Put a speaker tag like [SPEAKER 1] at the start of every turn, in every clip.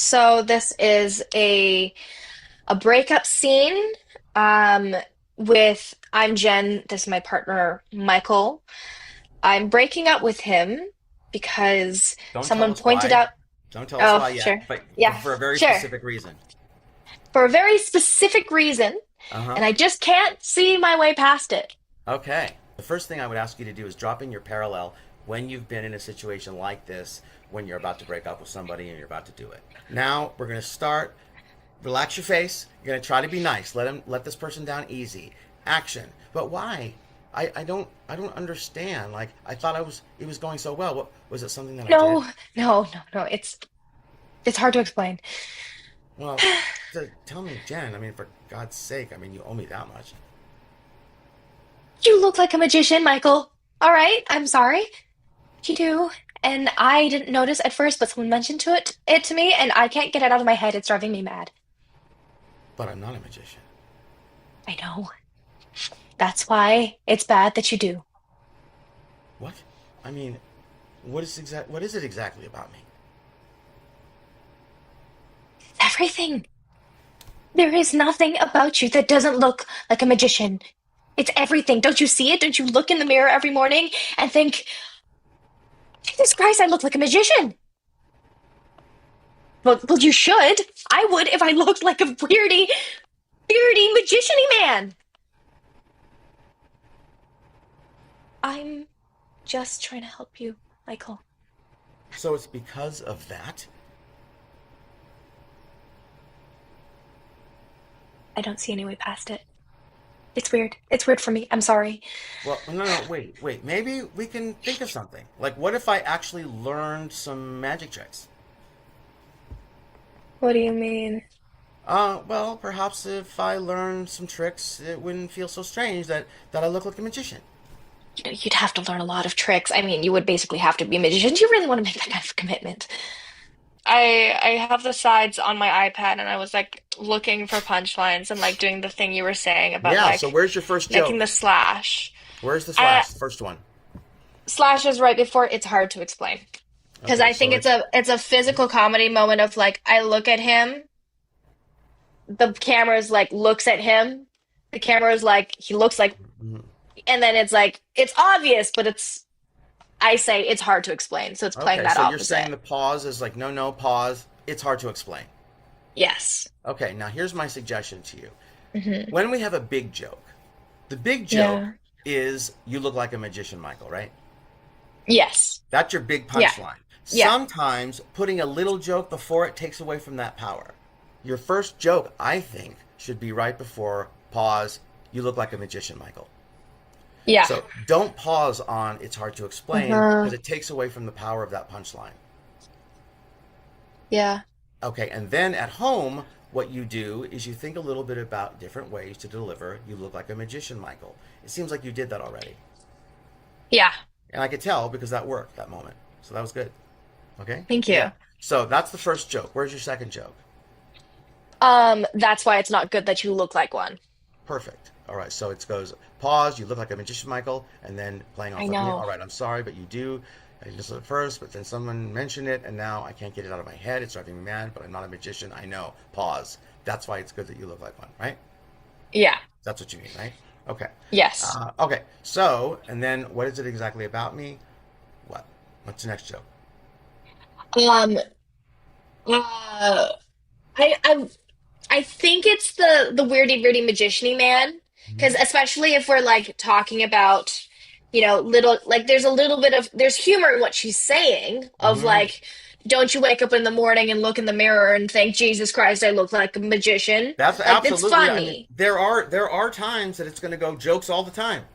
[SPEAKER 1] So this is a breakup scene um with I'm Jen, this is my partner Michael. I'm breaking up with him because
[SPEAKER 2] Don't tell
[SPEAKER 1] someone
[SPEAKER 2] us
[SPEAKER 1] pointed
[SPEAKER 2] why.
[SPEAKER 1] out.
[SPEAKER 2] Don't tell us
[SPEAKER 1] Oh,
[SPEAKER 2] why yet,
[SPEAKER 1] sure.
[SPEAKER 2] but
[SPEAKER 1] Yeah,
[SPEAKER 2] for a very
[SPEAKER 1] sure.
[SPEAKER 2] specific reason.
[SPEAKER 1] For a very specific reason,
[SPEAKER 2] Uh-huh.
[SPEAKER 1] and I just can't see my way past it.
[SPEAKER 2] Okay. The first thing I would ask you to do is drop in your parallel when you've been in a situation like this, when you're about to break up with somebody and you're about to do it. Now, we're going to start. Relax your face. You're going to try to be nice. Let this person down easy. Action. But why? I don't understand. Like I thought it was going so well. What was it something that I did?
[SPEAKER 1] No, no. It's hard to explain.
[SPEAKER 2] Well, tell me, Jen. I mean, for God's sake, I mean, you owe me that much.
[SPEAKER 1] You look like a magician, Michael. All right, I'm sorry. You do. And I didn't notice at first, but someone mentioned it to me, and I can't get it out of my head. It's driving me mad.
[SPEAKER 2] But I'm not a magician.
[SPEAKER 1] I know. That's why it's bad that you do.
[SPEAKER 2] What? I mean, what is it exactly about me?
[SPEAKER 1] Everything. There is nothing about you that doesn't look like a magician. It's everything. Don't you see it? Don't you look in the mirror every morning and think, Jesus Christ, I look like a magician? Well, you should. I would if I looked like a beardy magician-y man. I'm just trying to help you, Michael.
[SPEAKER 2] So it's because of that?
[SPEAKER 1] I don't see any way past it. It's weird. It's weird for me. I'm sorry.
[SPEAKER 2] Well, no, wait. Maybe we can think of something. Like, what if I actually learned some magic tricks?
[SPEAKER 1] What do you mean?
[SPEAKER 2] Well, perhaps if I learned some tricks, it wouldn't feel so strange that I look like a magician.
[SPEAKER 1] You'd have to learn a lot of tricks. I mean, you would basically have to be a magician. Do you really want to make that kind of commitment?
[SPEAKER 3] I have the sides on my iPad and I was like looking for punchlines and like doing the thing you were saying about
[SPEAKER 2] Yeah, so
[SPEAKER 3] like
[SPEAKER 2] where's your first
[SPEAKER 3] making
[SPEAKER 2] joke?
[SPEAKER 3] the slash.
[SPEAKER 2] Where's the
[SPEAKER 3] I
[SPEAKER 2] slash? First one.
[SPEAKER 3] Slash is right before it's hard to explain.
[SPEAKER 1] Because
[SPEAKER 2] Okay,
[SPEAKER 1] I think
[SPEAKER 2] so
[SPEAKER 1] it's
[SPEAKER 2] it's.
[SPEAKER 1] a physical comedy moment of like I look at him, the camera's like looks at him, the camera's like he looks like,
[SPEAKER 2] Mhm.
[SPEAKER 1] and then it's like it's obvious, but it's I say it's hard to explain, so it's playing
[SPEAKER 2] Okay,
[SPEAKER 1] that
[SPEAKER 2] so you're
[SPEAKER 1] opposite.
[SPEAKER 2] saying the pause is like, no, no, pause. It's hard to explain.
[SPEAKER 1] Yes.
[SPEAKER 2] Okay, now here's my suggestion to you.
[SPEAKER 1] Hmm.
[SPEAKER 2] When we have a big joke, the big joke
[SPEAKER 1] Yeah.
[SPEAKER 2] is you look like a magician, Michael, right?
[SPEAKER 1] Yes.
[SPEAKER 2] That's your big
[SPEAKER 1] Yeah.
[SPEAKER 2] punchline.
[SPEAKER 1] Yeah.
[SPEAKER 2] Sometimes putting a little joke before it takes away from that power. Your first joke, I think, should be right before pause. You look like a magician, Michael.
[SPEAKER 1] Yeah.
[SPEAKER 2] So don't pause on it's hard to explain
[SPEAKER 1] Uh-huh.
[SPEAKER 2] because it takes away from the power of that punchline.
[SPEAKER 1] Yeah.
[SPEAKER 2] Okay, and then at home, what you do is you think a little bit about different ways to deliver you look like a magician, Michael. It seems like you did that already.
[SPEAKER 1] Yeah.
[SPEAKER 2] And I could tell because that worked that moment. So that was good. Okay?
[SPEAKER 1] Thank
[SPEAKER 2] Yeah.
[SPEAKER 1] you.
[SPEAKER 2] So that's the first joke. Where's your second joke?
[SPEAKER 1] That's why it's not good that you look like one.
[SPEAKER 2] Perfect. All right. So it goes pause. You look like a magician, Michael, and then playing
[SPEAKER 1] I
[SPEAKER 2] off of me. All
[SPEAKER 1] know.
[SPEAKER 2] right. I'm sorry, but you do. I just at first, but then someone mentioned it, and now I can't get it out of my head. It's driving me mad. But I'm not a magician. I know. Pause. That's why it's good that you look like one, right?
[SPEAKER 1] Yeah.
[SPEAKER 2] That's what you mean, right? Okay.
[SPEAKER 1] Yes.
[SPEAKER 2] Okay. So, and then what is it exactly about me? What? What's the next joke?
[SPEAKER 1] Um, uh, I I think it's the weirdy magician-y man, because
[SPEAKER 2] Mhm.
[SPEAKER 1] especially if we're like talking about, little like there's a little bit of there's humor in what she's saying of
[SPEAKER 2] Mhm.
[SPEAKER 1] like, don't you wake up in the morning and look in the mirror and think, Jesus Christ, I look like a magician?
[SPEAKER 2] That's
[SPEAKER 1] Like it's
[SPEAKER 2] absolutely. I mean,
[SPEAKER 1] funny.
[SPEAKER 2] there are times that it's going to go jokes all the time.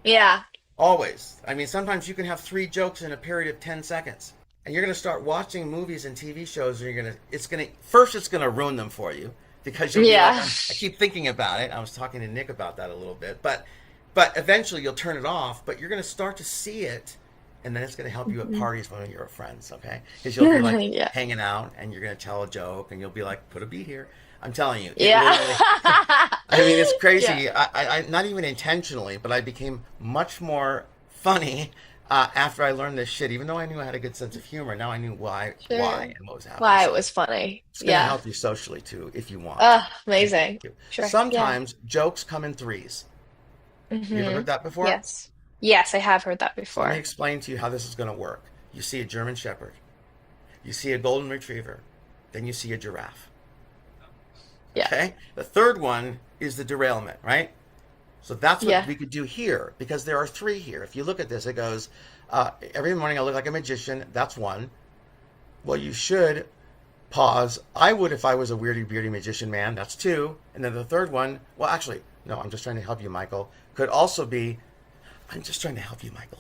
[SPEAKER 1] Yeah.
[SPEAKER 2] Always. I mean, sometimes you can have three jokes in a period of 10 seconds. And you're going to start watching movies and TV shows, and it's going to ruin them for you because you'll be like,
[SPEAKER 1] Yeah.
[SPEAKER 2] I keep thinking about it. I was talking to Nick about that a little bit, but eventually you'll turn it off, but you're going to start to see it, and then it's going to help you at
[SPEAKER 1] Mhm.
[SPEAKER 2] parties when you're with friends, okay? Because you'll be like
[SPEAKER 1] Yeah.
[SPEAKER 2] hanging out, and you're going to tell a joke, and you'll be like, put a beat here. I'm telling you, it
[SPEAKER 1] Yeah.
[SPEAKER 2] literally. I mean, it's
[SPEAKER 1] Yeah.
[SPEAKER 2] crazy. Not even intentionally, but I became much more funny After I learned this shit, even though I knew I had a good sense of humor, now I knew why,
[SPEAKER 3] Sure.
[SPEAKER 2] and what was happening.
[SPEAKER 3] Why it
[SPEAKER 2] So
[SPEAKER 3] was funny.
[SPEAKER 2] it's going to
[SPEAKER 3] Yeah.
[SPEAKER 2] help you socially too, if you want.
[SPEAKER 3] Amazing. Sure. Yeah.
[SPEAKER 2] Sometimes jokes come in threes. You ever
[SPEAKER 3] Mm-hmm.
[SPEAKER 2] heard that before?
[SPEAKER 3] Yes. Yes, I have heard that
[SPEAKER 2] So let me
[SPEAKER 3] before.
[SPEAKER 2] explain to you how this is going to work. You see a German Shepherd, you see a Golden Retriever, then you see a giraffe.
[SPEAKER 3] Yeah.
[SPEAKER 2] Okay? The third one is the derailment, right? So that's what
[SPEAKER 3] Yeah.
[SPEAKER 2] we could do here because there are three here. If you look at this, it goes, every morning I look like a magician. That's one. Well, you should pause. I would if I was a weirdy, beardy magician man. That's two. And then the third one, well, actually, no, I'm just trying to help you, Michael. Could also be, I'm just trying to help you, Michael,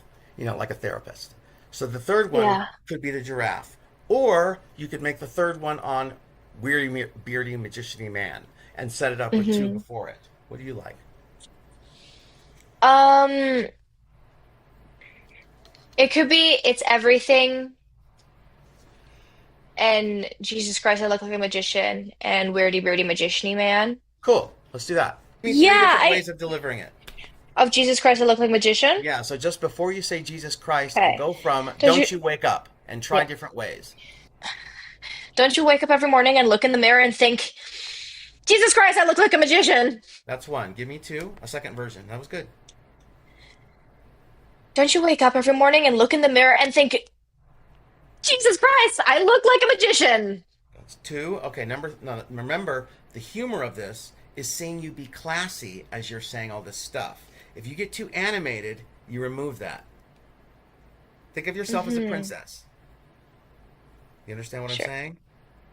[SPEAKER 2] like a therapist. So the third one
[SPEAKER 3] Yeah.
[SPEAKER 2] could be the giraffe. Or you could make the third one on weirdy, beardy, magician man and set it up with two
[SPEAKER 3] Mm-hmm.
[SPEAKER 2] before it. What do you like?
[SPEAKER 3] Um, it could be it's everything and Jesus Christ, I look like a magician and weirdy beardy magician-y man.
[SPEAKER 2] Cool. Let's do that. Give me three
[SPEAKER 3] Yeah,
[SPEAKER 2] different
[SPEAKER 3] I
[SPEAKER 2] ways of delivering it.
[SPEAKER 3] of Jesus Christ, I look like magician.
[SPEAKER 2] Yeah, so just before you say Jesus Christ,
[SPEAKER 3] Okay.
[SPEAKER 2] go from
[SPEAKER 3] Don't you
[SPEAKER 2] don't you wake up and try
[SPEAKER 3] yeah.
[SPEAKER 2] different ways.
[SPEAKER 3] Don't you wake up every morning and look in the mirror and think, Jesus Christ, I look like a magician.
[SPEAKER 2] That's one. Give me two. A second version. That was good.
[SPEAKER 3] Don't you wake up every morning and look in the mirror and think, Jesus Christ, I look like a magician.
[SPEAKER 2] That's two. Okay, no, remember, the humor of this is seeing you be classy as you're saying all this stuff. If you get too animated, you remove that. Think of yourself as a
[SPEAKER 3] Mm-hmm.
[SPEAKER 2] princess. You understand what I'm
[SPEAKER 3] Sure.
[SPEAKER 2] saying?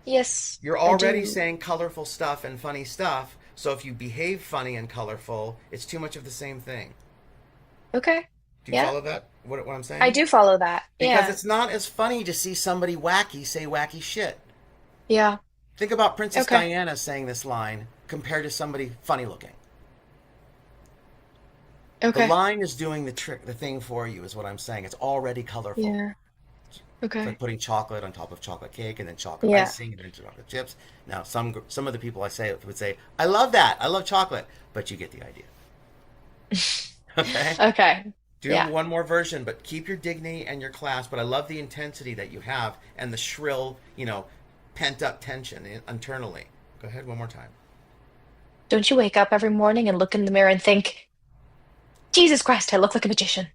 [SPEAKER 3] Yes,
[SPEAKER 2] You're
[SPEAKER 3] I
[SPEAKER 2] already
[SPEAKER 3] do.
[SPEAKER 2] saying colorful stuff and funny stuff, so if you behave funny and colorful, it's too much of the same thing.
[SPEAKER 3] Okay.
[SPEAKER 2] Do you
[SPEAKER 3] Yeah.
[SPEAKER 2] follow that? What I'm
[SPEAKER 3] I
[SPEAKER 2] saying?
[SPEAKER 3] do follow that.
[SPEAKER 2] Because
[SPEAKER 3] Yeah.
[SPEAKER 2] it's not as funny to see somebody wacky say wacky shit.
[SPEAKER 3] Yeah.
[SPEAKER 2] Think about Princess
[SPEAKER 3] Okay.
[SPEAKER 2] Diana saying this line compared to somebody funny looking. The
[SPEAKER 3] Okay.
[SPEAKER 2] line is doing the trick, the thing for you, is what I'm saying. It's already colorful.
[SPEAKER 3] Yeah.
[SPEAKER 2] It's like
[SPEAKER 3] Okay.
[SPEAKER 2] putting chocolate on top of chocolate cake and then chocolate
[SPEAKER 3] Yeah.
[SPEAKER 2] icing and then chocolate chips. Now, some of the people I say would say, "I love that. I love chocolate," but you get the idea. Okay.
[SPEAKER 3] Okay.
[SPEAKER 2] Do
[SPEAKER 3] Yeah.
[SPEAKER 2] one more version, but keep your dignity and your class. But I love the intensity that you have and the shrill, pent up tension internally. Go ahead one more time.
[SPEAKER 3] Don't you wake up every morning and look in the mirror and think, Jesus Christ, I look like a magician.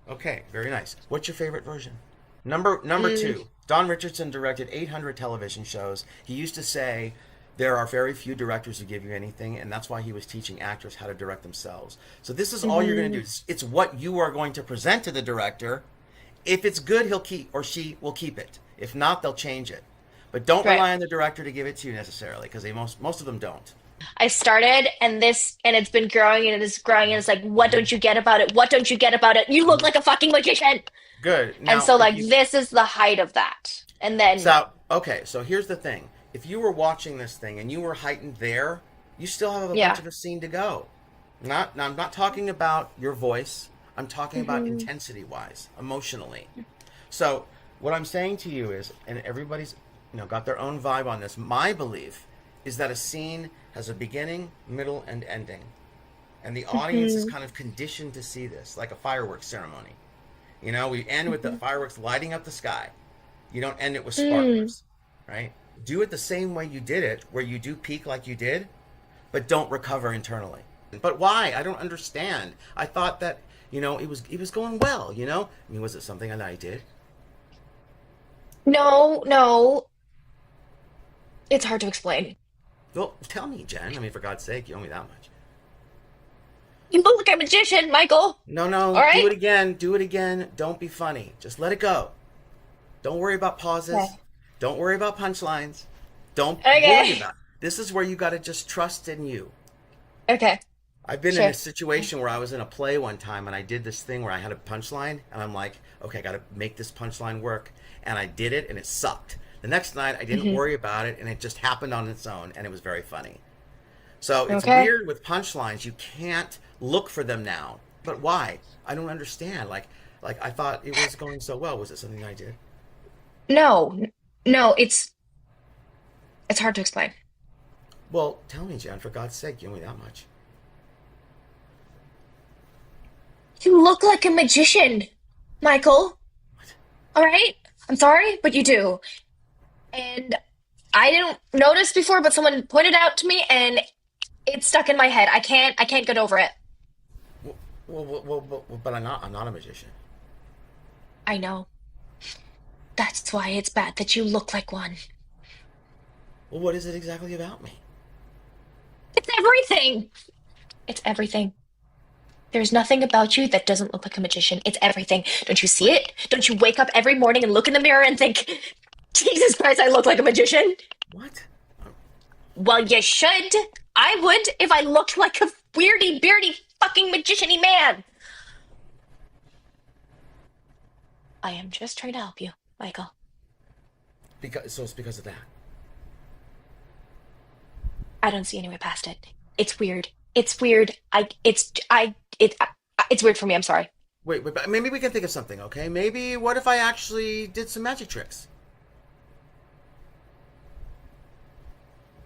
[SPEAKER 2] Okay, very nice. What's your favorite version? Number
[SPEAKER 3] Mm,
[SPEAKER 2] two. Don Richardson directed 800 television shows. He used to say there are very few directors who give you anything, and that's why he was teaching actors how to direct themselves. So this is all you're going to
[SPEAKER 3] hmm
[SPEAKER 2] do. It's what you are going to present to the director. If it's good, he'll keep or she will keep it. If not, they'll change it. But don't
[SPEAKER 3] Right.
[SPEAKER 2] rely on the director to give it to you necessarily, because they most of them don't.
[SPEAKER 3] I started and it's been growing and it is growing and it's like, what don't you get about it? What don't you get about it? You look like a fucking magician.
[SPEAKER 2] Good.
[SPEAKER 3] And
[SPEAKER 2] Now,
[SPEAKER 3] so
[SPEAKER 2] if
[SPEAKER 3] like
[SPEAKER 2] you
[SPEAKER 3] this is the height of that. And then
[SPEAKER 2] So, okay, so here's the thing. If you were watching this thing and you were heightened there, you still have a bunch
[SPEAKER 3] yeah.
[SPEAKER 2] of a scene to go. Now I'm not talking about your voice. I'm talking about
[SPEAKER 3] hmm
[SPEAKER 2] intensity wise, emotionally. So, what I'm saying to you is, and everybody's, got their own vibe on this. My belief is that a scene has a beginning, middle, and ending. And the audience is
[SPEAKER 3] hmm
[SPEAKER 2] kind of conditioned to see this, like a fireworks ceremony. We end with the
[SPEAKER 3] hmm
[SPEAKER 2] fireworks lighting up the sky. You don't end it with
[SPEAKER 3] Mm.
[SPEAKER 2] sparklers, right? Do it the same way you did it, where you do peak like you did, but don't recover internally. But why? I don't understand. I thought that it was going well. I mean, was it something that I did?
[SPEAKER 3] No, no. It's hard to explain.
[SPEAKER 2] Well, tell me, Jen. I mean, for God's sake, you owe me that much.
[SPEAKER 3] You look like a magician, Michael.
[SPEAKER 2] No,
[SPEAKER 3] All
[SPEAKER 2] no, do
[SPEAKER 3] right?
[SPEAKER 2] it again. Do it again. Don't be funny. Just let it go. Don't worry about
[SPEAKER 3] Okay.
[SPEAKER 2] pauses. Don't worry about punchlines. Don't worry
[SPEAKER 3] Okay.
[SPEAKER 2] about it. This is where you got to just trust in you.
[SPEAKER 3] Okay.
[SPEAKER 2] I've been in a
[SPEAKER 3] Sure.
[SPEAKER 2] situation where I was in a play one time and I did this thing where I had a punchline and I'm like, okay, I got to make this punchline work. And I did it and it sucked. The next night I didn't
[SPEAKER 3] hmm
[SPEAKER 2] worry about it and it just happened on its own and it was very funny. So it's
[SPEAKER 3] Okay.
[SPEAKER 2] weird with punchlines. You can't look for them now. But why? I don't understand. Like I thought it was going so well. Was it something I did?
[SPEAKER 3] No. No, it's hard to explain.
[SPEAKER 2] Well, tell me, Jen, for God's sake, you owe me that much.
[SPEAKER 3] You look like a magician.
[SPEAKER 1] Michael, all right? I'm sorry, but you do. And I didn't notice before, but someone pointed out to me and it's stuck in my head. I can't get over it.
[SPEAKER 2] But I'm not a magician.
[SPEAKER 1] I know. That's why it's bad that you look like one.
[SPEAKER 2] Well, what is it exactly about me?
[SPEAKER 1] It's everything. It's everything. There's nothing about you that doesn't look like a magician. It's everything. Don't you see it? Don't you wake up every morning and look in the mirror and think, Jesus Christ, I look like a magician?
[SPEAKER 2] What?
[SPEAKER 1] Well, you should. I would if I looked like a weirdy, beardy, fucking magician-y man. I am just trying to help you, Michael.
[SPEAKER 2] It's because of that.
[SPEAKER 1] I don't see any way past it. It's weird. It's weird. It's weird for me. I'm sorry.
[SPEAKER 2] Wait, but maybe we can think of something, okay? Maybe what if I actually did some magic tricks?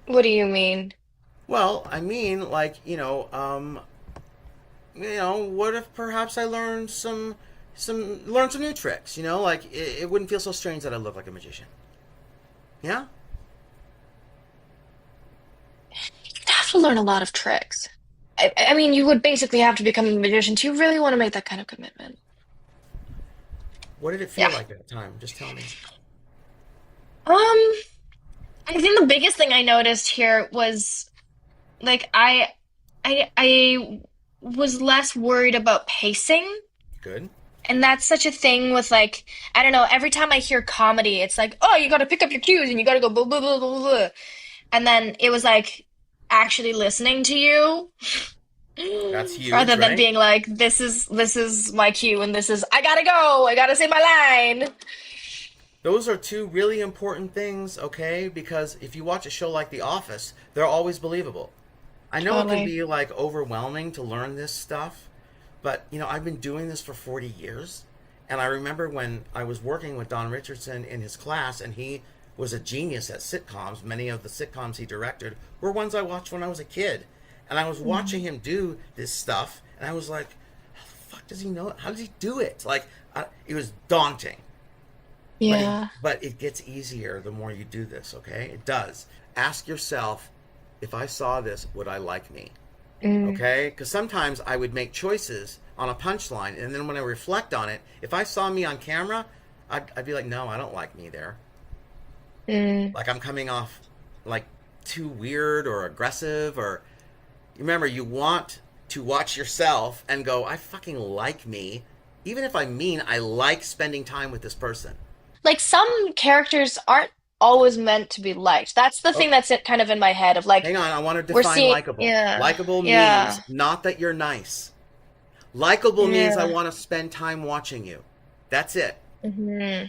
[SPEAKER 1] What do you mean?
[SPEAKER 2] Well, I mean, like, what if perhaps I learned some new tricks? Like it wouldn't feel so strange that I look like a magician. Yeah.
[SPEAKER 1] You'd have to learn a lot of tricks. I mean, you would basically have to become a magician. Do you really want to make that kind of commitment?
[SPEAKER 2] What did it feel
[SPEAKER 1] Yeah.
[SPEAKER 2] like at the time? Just tell me.
[SPEAKER 1] Um, I think the biggest thing I noticed here was like I was less worried about pacing.
[SPEAKER 2] Good.
[SPEAKER 1] And that's such a thing with like, I don't know, every time I hear comedy, it's like, oh, you gotta pick up your cues and you gotta go blah blah blah blah blah. And then it was like actually listening to you
[SPEAKER 2] That's huge,
[SPEAKER 1] rather than
[SPEAKER 2] right?
[SPEAKER 1] being like, this is my cue and this is I gotta go, I gotta say my line.
[SPEAKER 2] Those are two really important things, okay? Because if you watch a show like The Office, they're always believable. I know it can
[SPEAKER 1] Totally.
[SPEAKER 2] be like overwhelming to learn this stuff, but I've been doing this for 40 years. And I remember when I was working with Don Richardson in his class, and he was a genius at sitcoms. Many of the sitcoms he directed were ones I watched when I was a kid. And I was watching
[SPEAKER 1] Mhm.
[SPEAKER 2] him do this stuff, and I was like, how the fuck does he know it? How does he do it? Like, it was daunting. But it,
[SPEAKER 1] Yeah.
[SPEAKER 2] but it gets easier the more you do this, okay? It does. Ask yourself, if I saw this, would I like me?
[SPEAKER 1] Mm,
[SPEAKER 2] Okay? Because sometimes I would make choices on a punchline, and then when I reflect on it, if I saw me on camera, I'd be like, no, I don't like me there.
[SPEAKER 1] mm.
[SPEAKER 2] Like I'm coming off like too weird or aggressive, or remember, you want to watch yourself and go, I fucking like me. Even if I'm mean, I like spending time with this person.
[SPEAKER 1] Like some characters aren't always meant to be liked. That's the thing
[SPEAKER 2] Oh,
[SPEAKER 1] that's kind of in my head of like
[SPEAKER 2] hang on, I want to
[SPEAKER 1] we're
[SPEAKER 2] define
[SPEAKER 1] seeing
[SPEAKER 2] likable.
[SPEAKER 1] yeah.
[SPEAKER 2] Likable means
[SPEAKER 1] Yeah.
[SPEAKER 2] not that you're nice. Likable means I
[SPEAKER 1] Yeah.
[SPEAKER 2] want to spend time watching you. That's it.
[SPEAKER 1] Hmm.